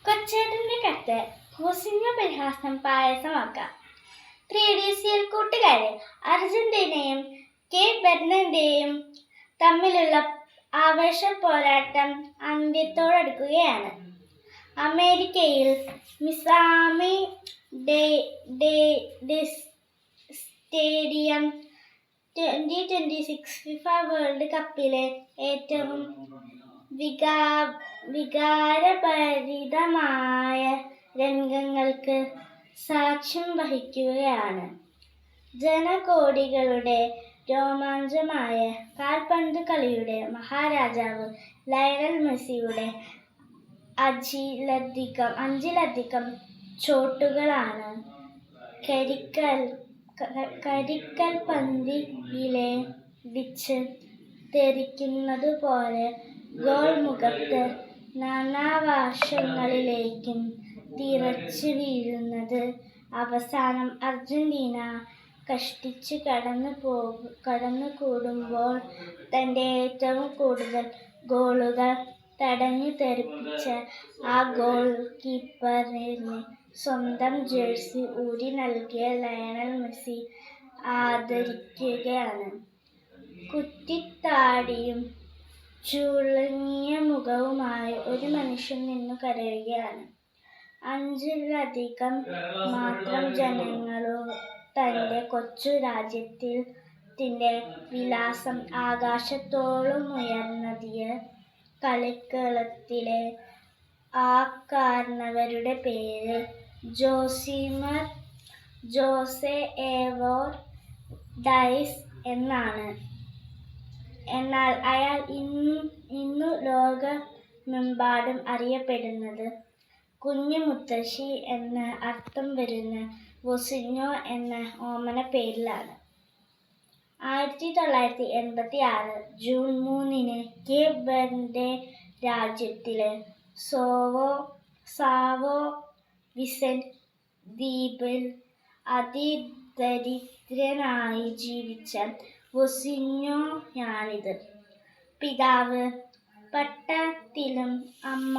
കൊച്ചേട്ടന്റെ കത്ത് ഹോസിംഗ പരിഹാസം പായസമാക്കാം. 3DCL കൂട്ടുകാരെ, അർജന്റീനയും കേപ്പ് വെർഡെയും തമ്മിലുള്ള ആവേശ പോരാട്ടം അന്ത്യത്തോടടുക്കുകയാണ്. അമേരിക്കയിൽ മിസാമി സ്റ്റേഡിയം 2026 ഫിഫ വേൾഡ് കപ്പിലെ ഏറ്റവും വികാരഭരിതമായ രംഗങ്ങൾക്ക് സാക്ഷ്യം വഹിക്കുകയാണ്. ജനകോടികളുടെ രോമാഞ്ചമായ കാൽപന്ത് കളിയുടെ മഹാരാജാവ് ലയണൽ മെസ്സിയുടെ അഞ്ചിലധികം ഷോട്ടുകളാണ് കരിക്കൽ പന്തിയിലിടിച്ച് തെറിക്കുന്നതുപോലെ ഗോൾ മുഖത്ത് നാനാവശങ്ങളിലേക്കും തിറച്ചു വീഴുന്നത്. അവസാനം അർജന്റീന കഷ്ടിച്ച് കടന്നുകൂടുമ്പോൾ തൻ്റെ ഏറ്റവും കൂടുതൽ ഗോളുകൾ തടഞ്ഞു തെറിപ്പിച്ച ആ ഗോൾ കീപ്പറിന് സ്വന്തം ജേഴ്സി ഊരി നൽകിയ ലയണൽ മെസ്സി ആദരിക്കുകയാണ്. കുറ്റിത്താടിയും ചുളുങ്ങിയ മുഖവുമായി ഒരു മനുഷ്യൻ നിന്നു കരയുകയാണ്. 5-ലധികം മാത്രം ജനങ്ങളോ തൻ്റെ കൊച്ചു രാജ്യത്തിൻ്റെ വിലാസം ആകാശത്തോളം ഉയർത്തിയ കളിക്കളത്തിലെ ആ കാരണവരുടെ പേര് ജോസെ ഏവോർ ഡയസ് എന്നാണ്. എന്നാൽ അയാൾ ഇന്നു ലോകമെമ്പാടും അറിയപ്പെടുന്നത് കുഞ്ഞു മുത്തശ്ശി എന്ന് അർത്ഥം വരുന്ന വോസിഞ്ഞോ എന്ന ഓമന പേരിലാണ്. 1986 ജൂൺ 3 കേപ്പ് വെർഡെ രാജ്യത്തിലെ സാവോ വിസെന്റ് ദ്വീപിൽ അതിദരിദ്രനായി ജീവിച്ച വോസിഞ്ഞോയാണിത്. പിതാവ് പട്ടണത്തിലും അമ്മ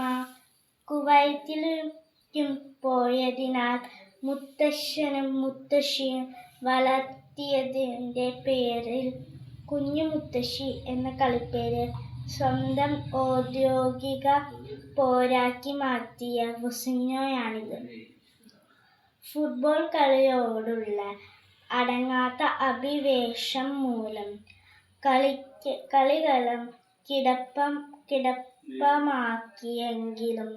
കുവൈറ്റിലേക്കും പോയതിനാൽ മുത്തശ്ശനും മുത്തശ്ശിയും വളർത്തിയതിൻ്റെ പേരിൽ കുഞ്ഞു മുത്തശ്ശി എന്ന കളിപ്പേര് സ്വന്തം ഔദ്യോഗിക പേരാക്കി മാറ്റിയ വോസിഞ്ഞോയാണിത്. ഫുട്ബോൾ കളിയോടുള്ള അടങ്ങാത്ത അഭിനിവേശം മൂലം കളിക്കളം കിടപ്പമാക്കിയെങ്കിലും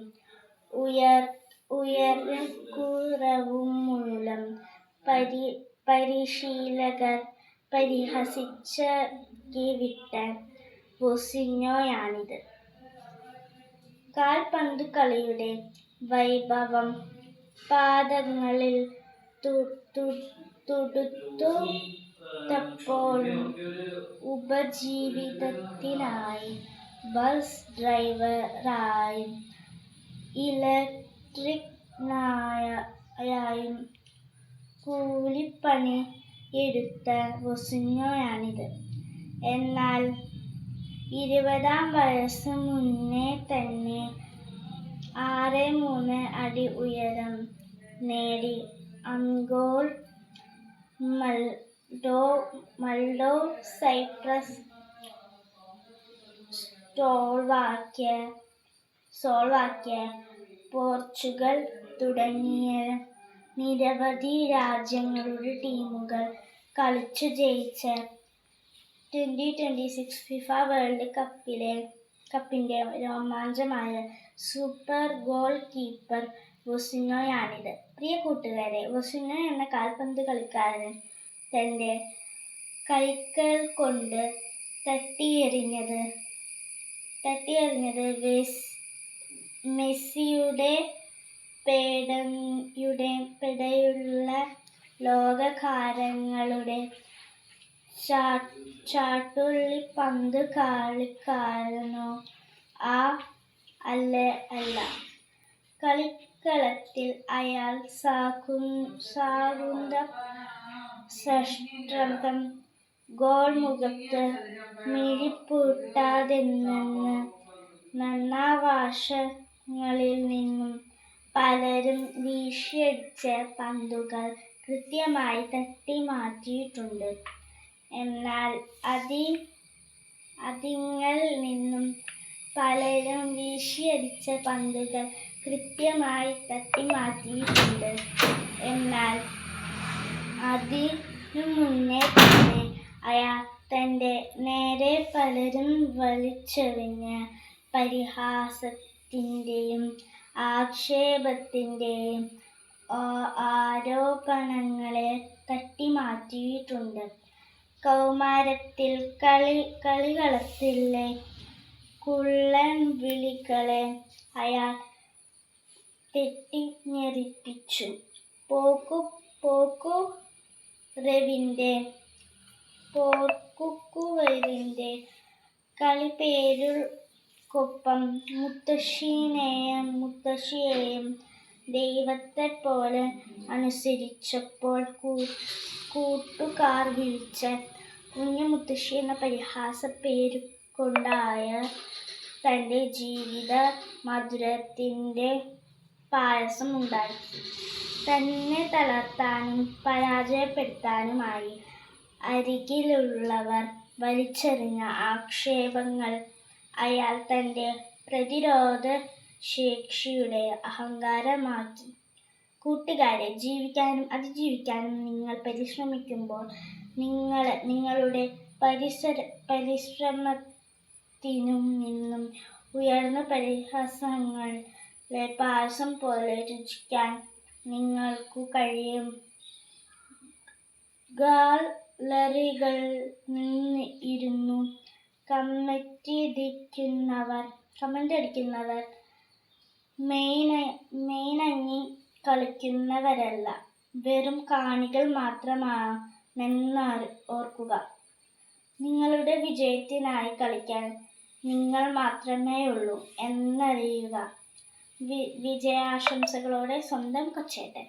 ഉയരക്കുറവുമൂലം പരിശീലകർ പരിഹസിച്ചിറക്കിവിട്ട വോസിഞ്ഞോയാണിത്. കാൽപന്തുകളിയുടെ വൈഭവം പാദങ്ങളിൽ തുടുത്തപ്പോഴും ഉപജീവനത്തിനായി ബസ് ഡ്രൈവറായും ഇലക്ട്രീഷ്യനായും കൂലിപ്പണി എടുത്ത വോസിഞ്ഞോയാണിത്. എന്നാൽ 20-ാം വയസ്സിനു മുന്നേ തന്നെ 6'3" ഉയരം നേടി അംഗോൾ, മൾഡോ, സൈപ്രസ്, സ്ലോവാക്യ, പോർച്ചുഗൽ തുടങ്ങിയ നിരവധി രാജ്യങ്ങളുടെ ടീമുകൾ കളിച്ചു ജയിച്ച 2026 ഫിഫ വേൾഡ് കപ്പിൻ്റെ രോമാഞ്ചമായ സൂപ്പർ ഗോൾ കീപ്പർ വോസിഞ്ഞോയാണിത്. പ്രിയ കൂട്ടുകാരെ, വോസിഞ്ഞോ എന്ന കാൽപന്ത് കളിക്കാരൻ തൻ്റെ കൈകൾ കൊണ്ട് തട്ടിയെറിഞ്ഞത് മെസ്സിയുടെ പേടയുള്ള ലോകകാരങ്ങളുടെ ചാട്ടുള്ളി പന്ത് കളിക്കാരനോ അല്ല. കളിക്കളത്തിൽ അയാൾ സശ്രദ്ധം ഗോൾ മുഖത്ത് മിഴിപൂട്ടാതെന്ന് നാനാവശങ്ങളിൽ നിന്നും പലരും വീശിയടിച്ച പന്തുകൾ കൃത്യമായി തട്ടി മാറ്റിയിട്ടുണ്ട്. എന്നാൽ അതിൽ നിന്നും പലരും വീശിയടിച്ച പന്തുകൾ കൃത്യമായി തട്ടി മാറ്റിയിട്ടുണ്ട്. എന്നാൽ അതിനു മുന്നേ തന്നെ അയാൾ തന്റെ നേരെ പലരും വലിച്ചെറിഞ്ഞ പരിഹാസത്തിന്റെയും ആക്ഷേപത്തിന്റെയും ആരോപണങ്ങളെ തട്ടിമാറ്റിയിട്ടുണ്ട്. കൗമാരത്തിൽ കളിക്കളത്തിലെ കുള്ളൻ വിളികളെ അയാൾ തെറ്റിദ്ധരിപ്പിച്ചു. പോർക്കുകുരവിന്റെ കളിപ്പേരുകൾക്കൊപ്പം മുത്തശ്ശിയെയും ദൈവത്തെപ്പോലെ അനുസരിച്ചപ്പോൾ കൂട്ടുകാർ വിളിച്ച കുഞ്ഞുമുത്തശ്ശി എന്ന പരിഹാസപ്പേരുകൊണ്ടായ തന്റെ ജീവിത മധുരത്തിന്റെ പായസം ഉണ്ടാക്കി. തന്നെ തളർത്താനും പരാജയപ്പെടുത്താനുമായി അരികിലുള്ളവർ വലിച്ചെറിഞ്ഞ ആക്ഷേപങ്ങൾ അയാൾ തന്റെ പ്രതിരോധ ശേഷിയുടെ അഹങ്കാരമാക്കി. കൂട്ടുകാരെ, ജീവിക്കാനും അതിജീവിക്കാനും നിങ്ങൾ പരിശ്രമിക്കുമ്പോൾ നിങ്ങളുടെ പരിശ്രമത്തിനും നിന്നും ഉയർന്ന പരിഹാസങ്ങളുടെ പായസം പോലെ രുചിക്കാൻ നിങ്ങൾക്കു കഴിയും. ഗാലറികളിൽ നിന്ന് ഇരുന്നു കമന്റടിക്കുന്നവർ മെയ്നങ്ങി കളിക്കുന്നവരല്ല, വെറും കാണികൾ മാത്രമാണെന്ന് ഓർക്കുക. നിങ്ങളുടെ വിജയത്തിനായി കളിക്കാൻ നിങ്ങൾ മാത്രമേയുള്ളൂ എന്നറിയുക. വിജയാശംസകളോടെ സ്വന്തം കൊച്ചേട്ടൻ.